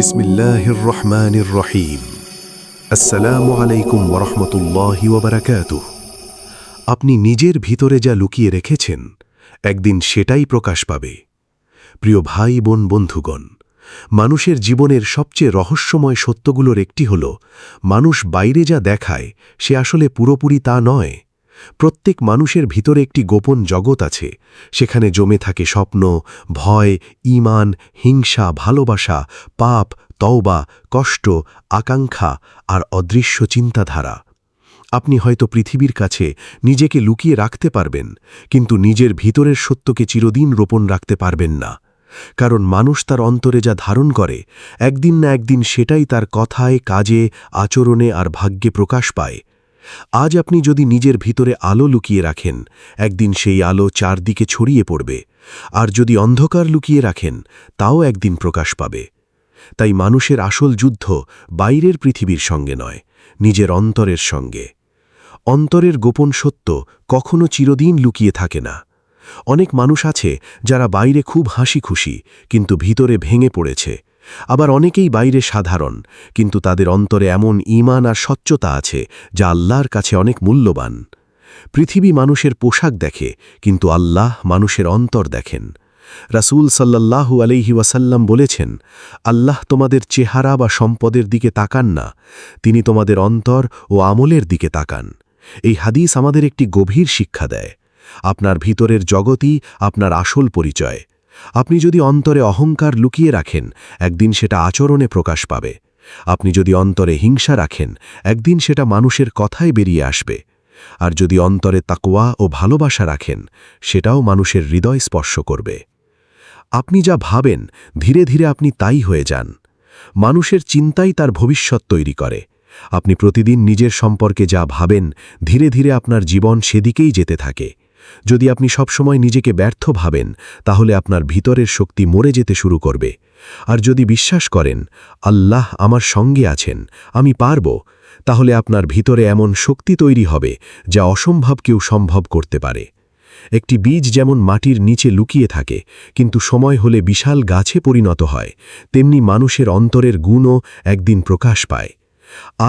বিসমিল্লাহির রহমানির রহিম। আসসালামু আলাইকুম ওয়া রাহমাতুল্লাহি ওয়া বারাকাতুহু। আপনি নিজের ভিতরে যা লুকিয়ে রেখেছেন একদিন সেটাই প্রকাশ পাবে। প্রিয় ভাই বোন বন্ধুগণ, মানুষের জীবনের সবচেয়ে রহস্যময় সত্যগুলোর একটি হল মানুষ বাইরে যা দেখায় সে আসলে পুরোপুরি তা নয়। প্রত্যেক মানুষের ভিতরে একটি গোপন জগৎ আছে, সেখানে জমে থাকে স্বপ্ন, ভয়, ঈমান, হিংসা, ভালোবাসা, পাপ, তওবা, কষ্ট, আকাঙ্ক্ষা আর অদৃশ্য চিন্তাধারা। আপনি হয়তো পৃথিবীর কাছে নিজেকে লুকিয়ে রাখতে পারবেন, কিন্তু নিজের ভিতরের সত্যকে চিরদিন রোপণ রাখতে পারবেন না। কারণ মানুষ তার অন্তরে যা ধারণ করে একদিন না একদিন সেটাই তার কথায়, কাজে, আচরণে আর ভাগ্যে প্রকাশ পায়। আজ আপনি যদি নিজের ভিতরে আলো লুকিয়ে রাখেন, একদিন সেই আলো চারদিকে ছড়িয়ে পড়বে, আর যদি অন্ধকার লুকিয়ে রাখেন তাও একদিন প্রকাশ পাবে। তাই মানুষের আসল যুদ্ধ বাইরের পৃথিবীর সঙ্গে নয়, নিজের অন্তরের সঙ্গে। অন্তরের গোপন সত্য কখনো চিরদিন লুকিয়ে থাকে না। অনেক মানুষ আছে যারা বাইরে খুব হাসি খুশি, কিন্তু ভিতরে ভেঙে পড়েছে। আবার অনেকেই বাইরে সাধারণ, কিন্তু তাদের অন্তরে এমন ঈমান আর স্বচ্ছতা আছে যা আল্লাহর কাছে অনেক মূল্যবান। পৃথিবী মানুষের পোশাক দেখে, কিন্তু আল্লাহ মানুষের অন্তর দেখেন। রাসূল সাল্লাল্লাহু আলাইহি ওয়াসাল্লাম বলেছেন, আল্লাহ তোমাদের চেহারা বা সম্পদের দিকে তাকান না, তিনি তোমাদের অন্তর ও আমলের দিকে তাকান। এই হাদিস আমাদের একটি গভীর শিক্ষা দেয়। আপনার ভিতরের জগতই আপনার আসল পরিচয়। আপনি যদি অন্তরে অহংকার লুকিয়ে রাখেন, একদিন সেটা আচরণে প্রকাশ পাবে। আপনি যদি অন্তরে হিংসা রাখেন, একদিন সেটা মানুষের কথায় বেরিয়ে আসবে। আর যদি অন্তরে তাকওয়া ও ভালোবাসা রাখেন, সেটাও মানুষের হৃদয় স্পর্শ করবে। আপনি যা ভাবেন ধীরে ধীরে আপনি তাই হয়ে যান। মানুষের চিন্তাই তার ভবিষ্যৎ তৈরি করে। আপনি প্রতিদিন নিজের সম্পর্কে যা ভাবেন ধীরে ধীরে আপনার জীবন সেদিকেই যেতে থাকে। যদি আপনি সবসময় নিজেকে ব্যর্থ ভাবেন, তাহলে আপনার ভিতরের শক্তি মরে যেতে শুরু করবে। আর যদি বিশ্বাস করেন আল্লাহ আমার সঙ্গে আছেন, আমি পারব, তাহলে আপনার ভিতরে এমন শক্তি তৈরি হবে যা অসম্ভবকেও সম্ভব করতে পারে। একটি বীজ যেমন মাটির নিচে লুকিয়ে থাকে, কিন্তু সময় হলে বিশাল গাছে পরিণত হয়, তেমনি মানুষের অন্তরের গুণও একদিন প্রকাশ পায়।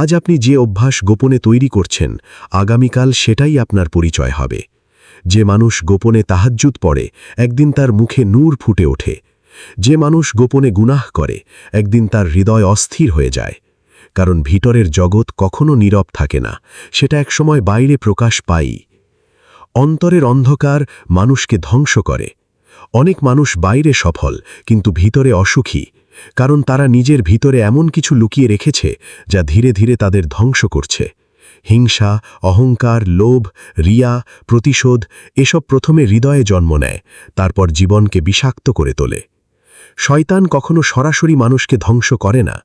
আজ আপনি যে অভ্যাস গোপনে তৈরি করছেন, আগামীকাল সেটাই আপনার পরিচয় হবে। যে মানুষ গোপনে তাহাজ্জুদ পড়ে, একদিন তার মুখে নূর ফুটে ওঠে। যে মানুষ গোপনে গুনাহ করে, একদিন তার হৃদয় অস্থির হয়ে যায়। কারণ ভিতরের জগৎ কখনো নীরব থাকে না, সেটা একসময় বাইরে প্রকাশ পায়ই। অন্তরের অন্ধকার মানুষকে ধ্বংস করে। অনেক মানুষ বাইরে সফল, কিন্তু ভিতরে অসুখী, কারণ তারা নিজের ভিতরে এমন কিছু লুকিয়ে রেখেছে যা ধীরে ধীরে তাদের ধ্বংস করছে। হিংসা, অহংকার, লোভ, রিয়া, প্রতিশোধ এসব প্রথমে হৃদয়ে জন্ম নেয়, তারপর জীবনকে বিষাক্ত করে তোলে। শয়তান কখনো সরাসরি মানুষকে ধ্বংস করে না,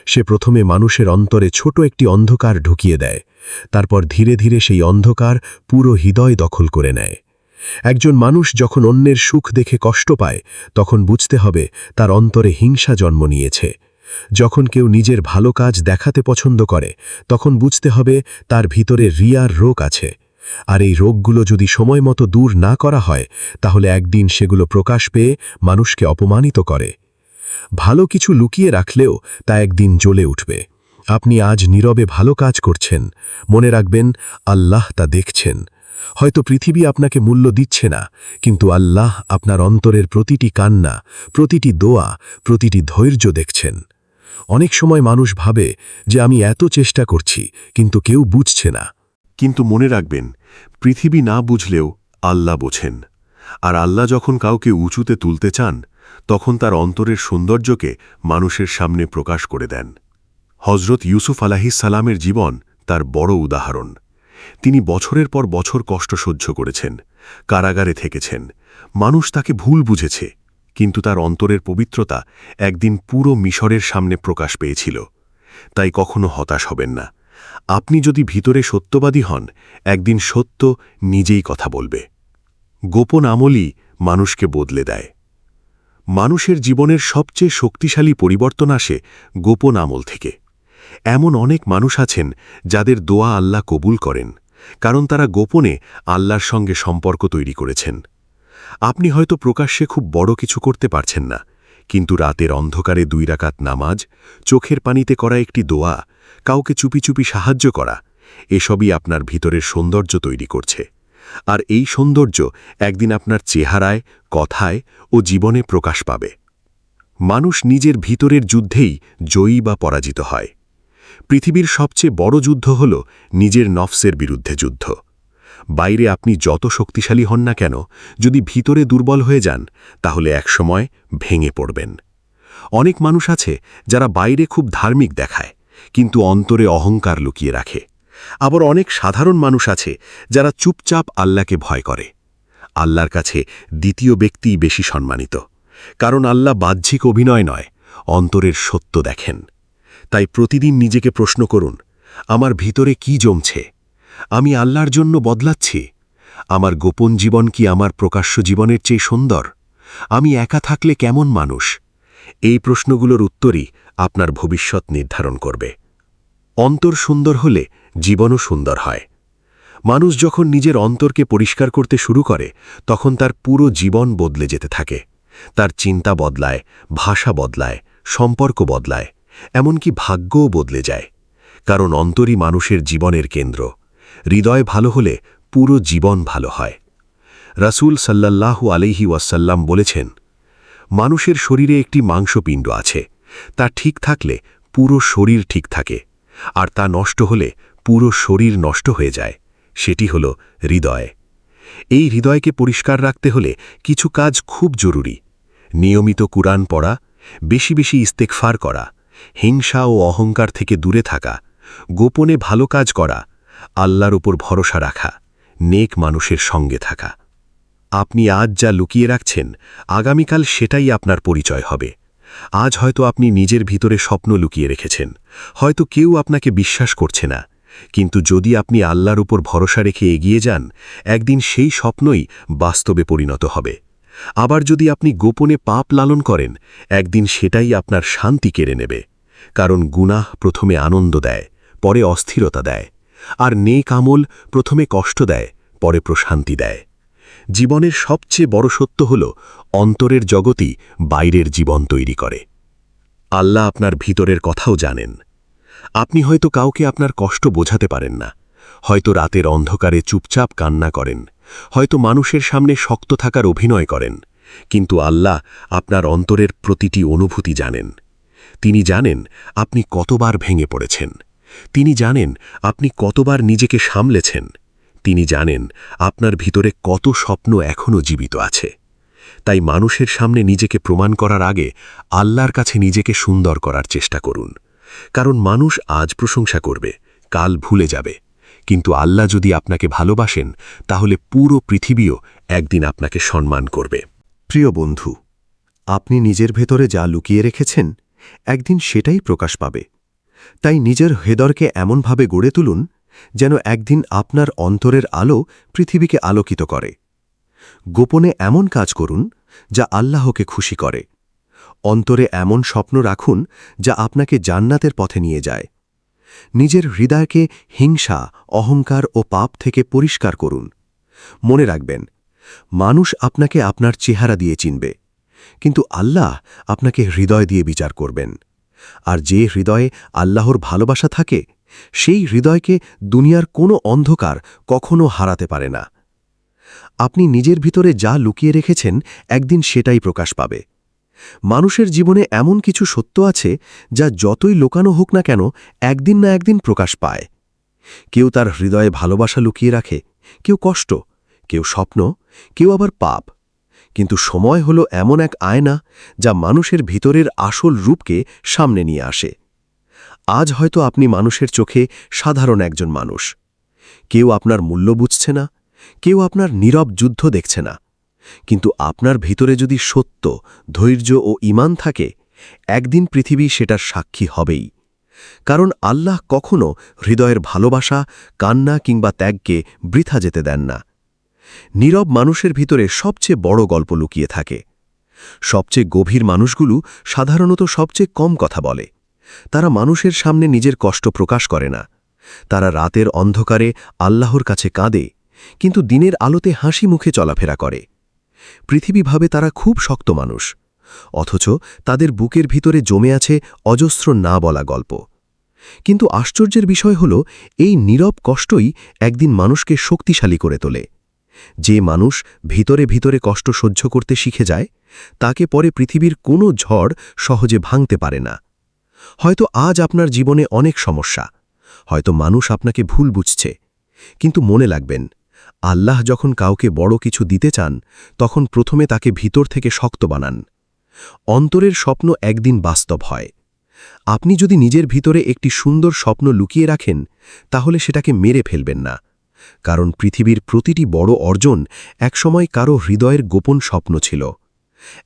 সে প্রথমে মানুষের অন্তরে ছোট একটি অন্ধকার ঢুকিয়ে দেয়, তারপর ধীরে ধীরে সেই অন্ধকার পুরো হৃদয় দখল করে নেয়। একজন মানুষ যখন অন্যের সুখ দেখে কষ্ট পায়, তখন বুঝতে হবে তার অন্তরে হিংসা জন্ম নিয়েছে। যখন কেউ নিজের ভালো কাজ দেখাতে পছন্দ করে, তখন বুঝতে হবে তার ভিতরে রিয়ার রোগ আছে। আর এই রোগগুলো যদি সময় মতো দূর না করা হয়, তাহলে একদিন সেগুলো প্রকাশ পেয়ে মানুষকে অপমানিত করে। ভালো কিছু লুকিয়ে রাখলেও তা একদিন জ্বলে উঠবে। আপনি আজ নীরবে ভালো কাজ করছেন, মনে রাখবেন আল্লাহ তা দেখছেন। হয়তো পৃথিবী আপনাকে মূল্য দিচ্ছে না, কিন্তু আল্লাহ আপনার অন্তরের প্রতিটি কান্না, প্রতিটি দোয়া, প্রতিটি ধৈর্য দেখছেন। অনেক সময় মানুষ ভাবে যে আমি এত চেষ্টা করছি, কিন্তু কেউ বুঝছে না। কিন্তু মনে রাখবেন, পৃথিবী না বুঝলেও আল্লাহ বোঝেন। আর আল্লাহ যখন কাউকে উঁচুতে তুলতে চান, তখন তার অন্তরের সৌন্দর্যকে মানুষের সামনে প্রকাশ করে দেন। হজরত ইউসুফ আলাইহিস সালামের জীবন তার বড় উদাহরণ। তিনি বছরের পর বছর কষ্ট সহ্য করেছেন, কারাগারে থেকেছেন, মানুষ তাকে ভুল বুঝেছে, কিন্তু তার অন্তরের পবিত্রতা একদিন পুরো মিশরের সামনে প্রকাশ পেয়েছিল। তাই কখনো হতাশ হবেন না। আপনি যদি ভিতরে সত্যবাদী হন, একদিন সত্য নিজেই কথা বলবে। গোপন আমলই মানুষকে বদলে দেয়। মানুষের জীবনের সবচেয়ে শক্তিশালী পরিবর্তন আসে গোপন আমল থেকে। এমন অনেক মানুষ আছেন যাদের দোয়া আল্লাহ কবুল করেন, কারণ তারা গোপনে আল্লাহর সঙ্গে সম্পর্ক তৈরি করেছেন। আপনি হয়তো প্রকাশ্যে খুব বড় কিছু করতে পারছেন না, কিন্তু রাতের অন্ধকারে 2 রাকাত নামাজ, চোখের পানিতে করা একটি দোয়া, কাউকে চুপি চুপি সাহায্য করা, এসবই আপনার ভিতরের সৌন্দর্য তৈরি করছে। আর এই সৌন্দর্য একদিন আপনার চেহারায়, কথায় ও জীবনে প্রকাশ পাবে। মানুষ নিজের ভিতরের যুদ্ধেই জয়ী বা পরাজিত হয়। পৃথিবীর সবচেয়ে বড় যুদ্ধ হল নিজের নফসের বিরুদ্ধে যুদ্ধ। বাইরে আপনি যত শক্তিশালী হন না কেন, যদি ভিতরে দুর্বল হয়ে যান, তাহলে একসময় ভেঙে পড়বেন। অনেক মানুষ আছে যারা বাইরে খুব ধার্মিক দেখায়, কিন্তু অন্তরে অহংকার লুকিয়ে রাখে। আবার অনেক সাধারণ মানুষ আছে যারা চুপচাপ আল্লাহকে ভয় করে। আল্লাহর কাছে দ্বিতীয় ব্যক্তিই বেশি সম্মানিত, কারণ আল্লাহ বাহ্যিক অভিনয় নয়, অন্তরের সত্য দেখেন। তাই প্রতিদিন নিজেকে প্রশ্ন করুন, আমার ভিতরে কি জমছে? আমি আল্লাহর জন্য বদলাচ্ছি? আমার গোপন জীবন কি আমার প্রকাশ্য জীবনের চেয়ে সুন্দর? আমি একা থাকলে কেমন মানুষ? এই প্রশ্নগুলোর উত্তরই আপনার ভবিষ্যৎ নির্ধারণ করবে। অন্তর সুন্দর হলে জীবনও সুন্দর হয়। মানুষ যখন নিজের অন্তরকে পরিষ্কার করতে শুরু করে, তখন তার পুরো জীবন বদলে যেতে থাকে। তার চিন্তা বদলায়, ভাষা বদলায়, সম্পর্ক বদলায়, এমনকি ভাগ্যও বদলে যায়। কারণ অন্তরই মানুষের জীবনের কেন্দ্র। হৃদয় ভালো হলে পুরো জীবন ভালো হয়। রাসূল সাল্লাল্লাহু আলাইহি ওয়াসাল্লাম বলেছেন, মানুষের শরীরে একটি মাংসপিণ্ড আছে, তা ঠিক থাকলে পুরো শরীর ঠিক থাকে, আর তা নষ্ট হলে পুরো শরীর নষ্ট হয়ে যায়। সেটি হল হৃদয়। এই হৃদয়কে পরিষ্কার রাখতে হলে কিছু কাজ খুব জরুরি। নিয়মিত কুরআন পড়া, বেশি বেশি ইস্তেগফার করা, হিংসা ও অহংকার থেকে দূরে থাকা, গোপনে ভালো কাজ করা, আল্লাহর উপর ভরসা রাখা, নেক মানুষের সঙ্গে থাকা। আপনি আজ যা লুকিয়ে রাখছেন, আগামীকাল সেটাই আপনার পরিচয় হবে। আজ হয়তো আপনি নিজের ভিতরে স্বপ্ন লুকিয়ে রেখেছেন, হয়তো কেউ আপনাকে বিশ্বাস করছে না, কিন্তু যদি আপনি আল্লাহর উপর ভরসা রেখে এগিয়ে যান, একদিন সেই স্বপ্নই বাস্তবে পরিণত হবে। আবার যদি আপনি গোপনে পাপ লালন করেন, একদিন সেটাই আপনার শান্তি কেড়ে নেবে। কারণ গুনাহ প্রথমে আনন্দ দেয়, পরে অস্থিরতা দেয়, আর নেক আমল প্রথমে কষ্ট দেয়, পরে প্রশান্তি দেয়। জীবনের সবচেয়ে বড় সত্য হল, অন্তরের জগতই বাইরের জীবন তৈরি করে। আল্লাহ আপনার ভিতরের কথাও জানেন। আপনি হয়তো কাউকে আপনার কষ্ট বোঝাতে পারেন না, হয়তো রাতের অন্ধকারে চুপচাপ কান্না করেন, হয়তো মানুষের সামনে শক্ত থাকার অভিনয় করেন, কিন্তু আল্লাহ আপনার অন্তরের প্রতিটি অনুভূতি জানেন। তিনি জানেন আপনি কতবার ভেঙে পড়েছেন, তিনি জানেন আপনি কতবার নিজেকে সামলেছেন, তিনি জানেন আপনার ভিতরে কত স্বপ্ন এখনও জীবিত আছে। তাই মানুষের সামনে নিজেকে প্রমাণ করার আগে আল্লাহর কাছে নিজেকে সুন্দর করার চেষ্টা করুন। কারণ মানুষ আজ প্রশংসা করবে, কাল ভুলে যাবে, কিন্তু আল্লাহ যদি আপনাকে ভালোবাসেন, তাহলে পুরো পৃথিবীও একদিন আপনাকে সম্মান করবে। প্রিয় বন্ধু, আপনি নিজের ভেতরে যা লুকিয়ে রেখেছেন, একদিন সেটাই প্রকাশ পাবে। তাই নিজের হৃদয়কে এমনভাবে গড়ে তুলুন, যেন একদিন আপনার অন্তরের আলো পৃথিবীকে আলোকিত করে। গোপনে এমন কাজ করুন যা আল্লাহকে খুশি করে। অন্তরে এমন স্বপ্ন রাখুন যা আপনাকে জান্নাতের পথে নিয়ে যায়। নিজের হৃদয়কে হিংসা, অহংকার ও পাপ থেকে পরিষ্কার করুন। মনে রাখবেন, মানুষ আপনাকে আপনার চেহারা দিয়ে চিনবে, কিন্তু আল্লাহ আপনাকে হৃদয় দিয়ে বিচার করবেন। আর যে হৃদয়ে আল্লাহর ভালোবাসা থাকে, সেই হৃদয়কে দুনিয়ার কোনো অন্ধকার কখনো হারাতে পারে না। আপনি নিজের ভিতরে যা লুকিয়ে রেখেছেন, একদিন সেটাই প্রকাশ পাবে। মানুষের জীবনে এমন কিছু সত্য আছে যা যতই লুকানো হোক না কেন, একদিন না একদিন প্রকাশ পায়। কেউ তার হৃদয়ে ভালোবাসা লুকিয়ে রাখে, কেউ কষ্ট, কেউ স্বপ্ন, কেউ আবার পাপ। কিন্তু সময় হল এমন এক আয়না যা মানুষের ভিতরের আসল রূপকে সামনে নিয়ে আসে। আজ হয়তো আপনি মানুষের চোখে সাধারণ একজন মানুষ। কেউ আপনার মূল্য বুঝছে না, কেউ আপনার নীরব যুদ্ধ দেখছে না, কিন্তু আপনার ভিতরে যদি সত্য, ধৈর্য ও ঈমান থাকে, একদিন পৃথিবী সেটার সাক্ষী হবেই। কারণ আল্লাহ কখনো হৃদয়ের ভালোবাসা, কান্না কিংবা ত্যাগকে বৃথা যেতে দেন না। নীরব মানুষের ভিতরে সবচেয়ে বড় গল্প লুকিয়ে থাকে। সবচেয়ে গভীর মানুষগুলো সাধারণত সবচেয়ে কম কথা বলে। তারা মানুষের সামনে নিজের কষ্ট প্রকাশ করে না। তারা রাতের অন্ধকারে আল্লাহর কাছে কাঁদে, কিন্তু দিনের আলোতে হাসি মুখে চলাফেরা করে। পৃথিবী ভাবে তারা খুব শক্ত মানুষ, অথচ তাদের বুকের ভিতরে জমে আছে অজস্র না বলা গল্প। কিন্তু আশ্চর্যের বিষয় হল, এই নীরব কষ্টই একদিন মানুষকে শক্তিশালী করে তোলে। যে মানুষ ভিতরে ভিতরে কষ্ট সহ্য করতে শিখে যায়, তাকে পরে পৃথিবীর কোনো ঝড় সহজে ভাঙতে পারে না। হয়তো আজ আপনার জীবনে অনেক সমস্যা, হয়তো মানুষ আপনাকে ভুল বুঝছে, কিন্তু মনে রাখবেন, আল্লাহ যখন কাউকে বড় কিছু দিতে চান, তখন প্রথমে তাকে ভিতর থেকে শক্ত বানান। অন্তরের স্বপ্ন একদিন বাস্তব হয়। আপনি যদি নিজের ভিতরে একটি সুন্দর স্বপ্ন লুকিয়ে রাখেন, তাহলে সেটাকে মেরে ফেলবেন না, কারণ পৃথিবীর প্রতিটি বড় অর্জন একসময় কারো হৃদয়ের গোপন স্বপ্ন ছিল।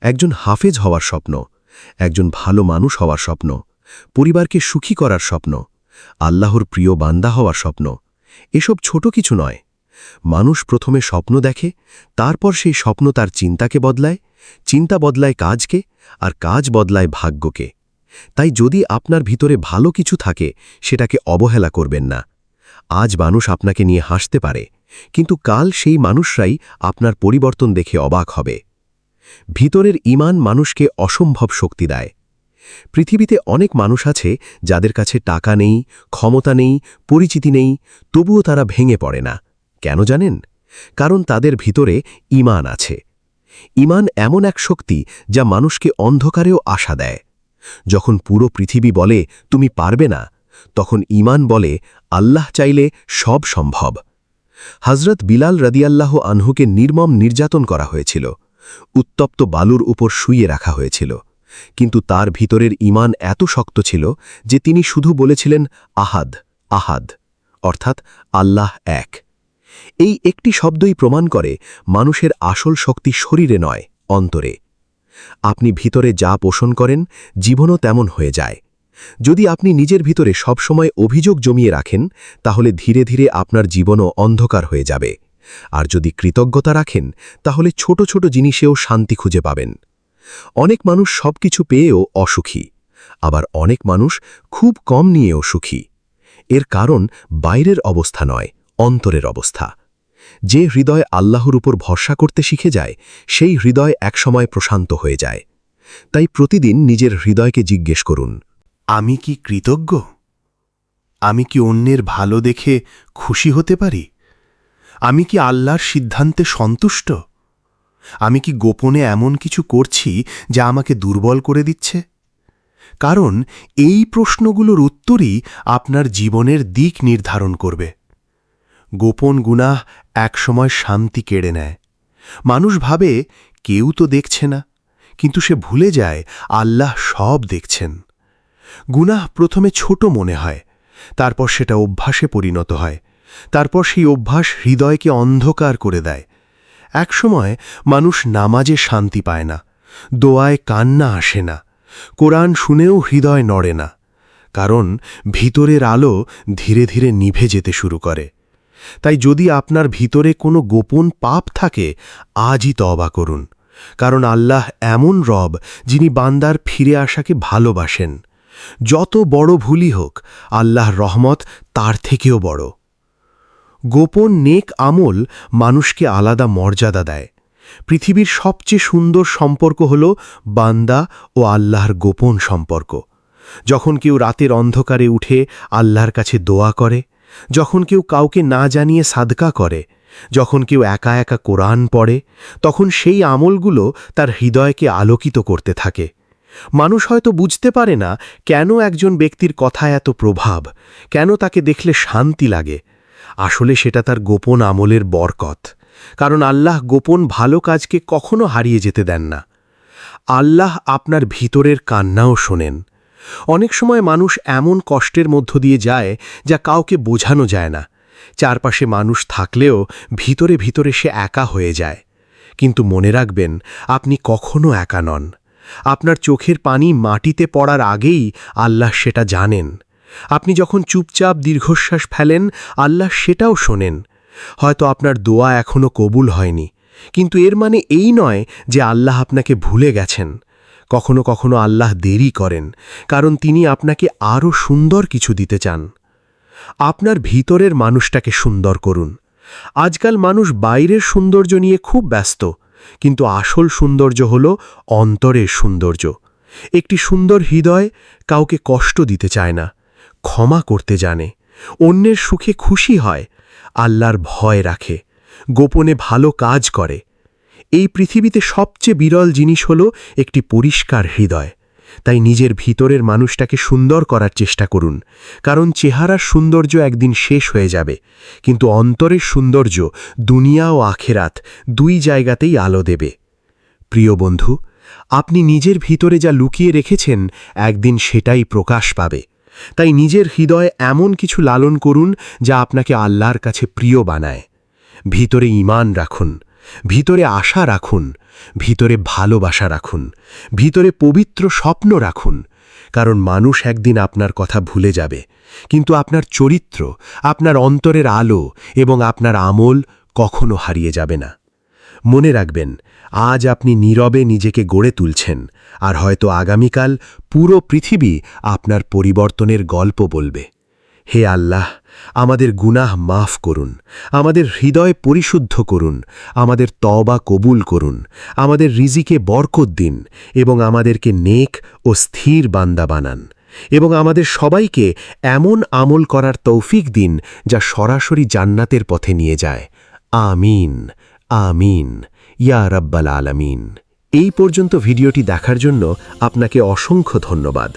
একজন হাফেজ হওয়ার স্বপ্ন, একজন ভালো মানুষ হওয়ার স্বপ্ন, পরিবারকে সুখী করার স্বপ্ন, আল্লাহর প্রিয় বান্দা হওয়ার স্বপ্ন। এসব ছোট কিছু নয়। মানুষ প্রথমে স্বপ্ন দেখে, তারপর সেই স্বপ্ন তার চিন্তাকে বদলায়, চিন্তা বদলায় কাজকে, আর কাজ বদলায় ভাগ্যকে। তাই যদি আপনার ভিতরে ভালো কিছু থাকে, সেটাকে অবহেলা করবেন না। আজ মানুষ আপনাকে নিয়ে হাসতে পারে, কিন্তু কাল সেই মানুষরাই আপনার পরিবর্তন দেখে অবাক হবে। ভিতরের ঈমান মানুষকে অসম্ভব শক্তি দেয়। পৃথিবীতে অনেক মানুষ আছে যাদের কাছে টাকা নেই, ক্ষমতা নেই, পরিচিতি নেই, তবুও তারা ভেঙে পড়ে না। কেন জানেন? কারণ তাদের ভিতরে ঈমান আছে। ঈমান এমন এক শক্তি যা মানুষকে অন্ধকারেও আশা দেয়। যখন পুরো পৃথিবী বলে তুমি পারবে না, তখন ঈমান বলে আল্লাহ চাইলে সব সম্ভব। হযরত বিলাল রাদিয়াল্লাহু আনহুকে নির্মম নির্যাতন করা হয়েছিল, উত্তপ্ত বালুর উপর শুইয়ে রাখা হয়েছিল, কিন্তু তার ভিতরের ঈমান এত শক্ত ছিল যে তিনি শুধু বলেছিলেন আহাদ, আহাদ, অর্থাৎ আল্লাহ এক। এই একটি শব্দই প্রমাণ করে মানুষের আসল শক্তি শরীরে নয়, অন্তরে। আপনি ভিতরে যা পোষণ করেন, জীবনও তেমন হয়ে যায়। যদি আপনি নিজের ভিতরে সবসময় অভিযোগ জমিয়ে রাখেন, তাহলে ধীরে ধীরে আপনার জীবনও অন্ধকার হয়ে যাবে। আর যদি কৃতজ্ঞতা রাখেন, তাহলে ছোট ছোট জিনিসেও শান্তি খুঁজে পাবেন। অনেক মানুষ সবকিছু পেয়েও অসুখী, আবার অনেক মানুষ খুব কম নিয়েও সুখী। এর কারণ বাইরের অবস্থা নয়, অন্তরের অবস্থা। যে হৃদয় আল্লাহর উপর ভরসা করতে শিখে যায়, সেই হৃদয় একসময় প্রশান্ত হয়ে যায়। তাই প্রতিদিন নিজের হৃদয়কে জিজ্ঞেস করুন, আমি কি কৃতজ্ঞ? আমি কি অন্যের ভালো দেখে খুশি হতে পারি? আমি কি আল্লাহর সিদ্ধান্তে সন্তুষ্ট? আমি কি গোপনে এমন কিছু করছি যা আমাকে দুর্বল করে দিচ্ছে? কারণ এই প্রশ্নগুলোর উত্তরই আপনার জীবনের দিক নির্ধারণ করবে। গোপন গুনাহ একসময় শান্তি কেড়ে নেয়। মানুষ ভাবে কেউ তো দেখছে না, কিন্তু সে ভুলে যায় আল্লাহ সব দেখছেন। গুনাহ প্রথমে ছোট মনে হয়, তারপর সেটা অভ্যাসে পরিণত হয়, তারপর সেই অভ্যাস হৃদয়কে অন্ধকার করে দেয়। একসময় মানুষ নামাজে শান্তি পায় না, দোয়ায় কান্না আসে না, কোরআন শুনেও হৃদয় নড়ে না, কারণ ভিতরের আলো ধীরে ধীরে নিভে যেতে শুরু করে। তাই যদি আপনার ভিতরে কোনো গোপন পাপ থাকে, আজই তওবা করুন, কারণ আল্লাহ এমন রব যিনি বান্দার ফিরে আসাকে ভালোবাসেন। যত বড় ভুলই হোক, আল্লাহর রহমত তার থেকেও বড়। গোপন নেক আমল মানুষকে আলাদা মর্যাদা দেয়। পৃথিবীর সবচেয়ে সুন্দর সম্পর্ক হল বান্দা ও আল্লাহর গোপন সম্পর্ক। যখন কেউ রাতের অন্ধকারে উঠে আল্লাহর কাছে দোয়া করে, যখন কেউ কাউকে না জানিয়ে সাদকা করে, যখন কেউ একা একা কোরআন পড়ে, তখন সেই আমলগুলো তার হৃদয়কে আলোকিত করতে থাকে। মানুষ হয়তো বুঝতে পারে না কেন একজন ব্যক্তির কথায় এত প্রভাব, কেন তাকে দেখলে শান্তি লাগে। আসলে সেটা তার গোপন আমলের বরকত, কারণ আল্লাহ গোপন ভালো কাজকে কখনো হারিয়ে যেতে দেন না। আল্লাহ আপনার ভিতরের কান্নাও শোনেন। অনেক সময় মানুষ এমন কষ্টের মধ্য দিয়ে যায় যা কাউকে বোঝানো যায় না। চারপাশে মানুষ থাকলেও ভিতরে ভিতরে সে একা হয়ে যায়। কিন্তু মনে রাখবেন, আপনি কখনো একা নন। আপনার চোখের পানি মাটিতে পড়ার আগেই আল্লাহ সেটা জানেন। আপনি যখন চুপচাপ দীর্ঘশ্বাস ফেলেন, আল্লাহ সেটাও শোনেন। হয়তো আপনার দোয়া এখনও কবুল হয়নি, কিন্তু এর মানে এই নয় যে আল্লাহ আপনাকে ভুলে গেছেন। কখনো কখনো আল্লাহ দেরি করেন, কারণ তিনি আপনাকে আরও সুন্দর কিছু দিতে চান। আপনার ভিতরের মানুষটাকে সুন্দর করুন। আজকাল মানুষ বাইরের সৌন্দর্য নিয়ে খুব ব্যস্ত, কিন্তু আসল সৌন্দর্য হল অন্তরের সৌন্দর্য। একটি সুন্দর হৃদয় কাউকে কষ্ট দিতে চায় না, ক্ষমা করতে জানে, অন্যের সুখে খুশি হয়, আল্লাহর ভয় রাখে, গোপনে ভালো কাজ করে। এই পৃথিবীতে সবচেয়ে বিরল জিনিস হল একটি পরিষ্কার হৃদয়। তাই নিজের ভিতরের মানুষটাকে সুন্দর করার চেষ্টা করুন, কারণ চেহারার সৌন্দর্য একদিন শেষ হয়ে যাবে, কিন্তু অন্তরের সৌন্দর্য দুনিয়া ও আখেরাত দুই জায়গাতেই আলো দেবে। প্রিয় বন্ধু, আপনি নিজের ভিতরে যা লুকিয়ে রেখেছেন একদিন সেটাই প্রকাশ পাবে। তাই নিজের হৃদয়ে এমন কিছু লালন করুন যা আপনাকে আল্লাহর কাছে প্রিয় বানায়। ভিতরে ঈমান রাখুন, ভিতরে আশা রাখুন, ভিতরে ভালোবাসা রাখুন, ভিতরে পবিত্র স্বপ্ন রাখুন, কারণ মানুষ একদিন আপনার কথা ভুলে যাবে, কিন্তু আপনার চরিত্র, আপনার অন্তরের আলো এবং আপনার আমল কখনো হারিয়ে যাবে না। মনে রাখবেন, আজ আপনি নীরবে নিজেকে গড়ে তুলছেন, আর হয়তো আগামীকাল পুরো পৃথিবী আপনার পরিবর্তনের গল্প বলবে। হে আল্লাহ, আমাদের গুনাহ মাফ করুন, আমাদের হৃদয় পরিশুদ্ধ করুন, আমাদের তওবা কবুল করুন, আমাদের রিজিকে বরকত দিন এবং আমাদেরকে নেক ও স্থির বান্দা বানান, এবং আমাদের সবাইকে এমন আমল করার তৌফিক দিন যা সরাসরি জান্নাতের পথে নিয়ে যায়। আমিন, আমিন, ইয়া রাব্বাল আলামিন। এই পর্যন্ত ভিডিওটি দেখার জন্য আপনাকে অসংখ্য ধন্যবাদ।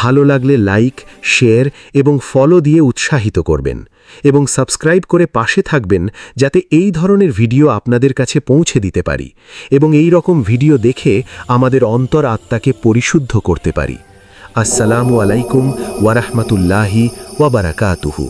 ভালো লাগলে লাইক, শেয়ার এবং ফলো দিয়ে উৎসাহিত করবেন, এবং সাবস্ক্রাইব করে পাশে থাকবেন যাতে এই ধরনের ভিডিও আপনাদের কাছে পৌঁছে দিতে পারি এবং এই রকম ভিডিও দেখে আমাদের অন্তর আত্মাকে পরিশুদ্ধ করতে পারি। আসসালামু আলাইকুম ওয়া রাহমাতুল্লাহি ওয়া বারাকাতুহু।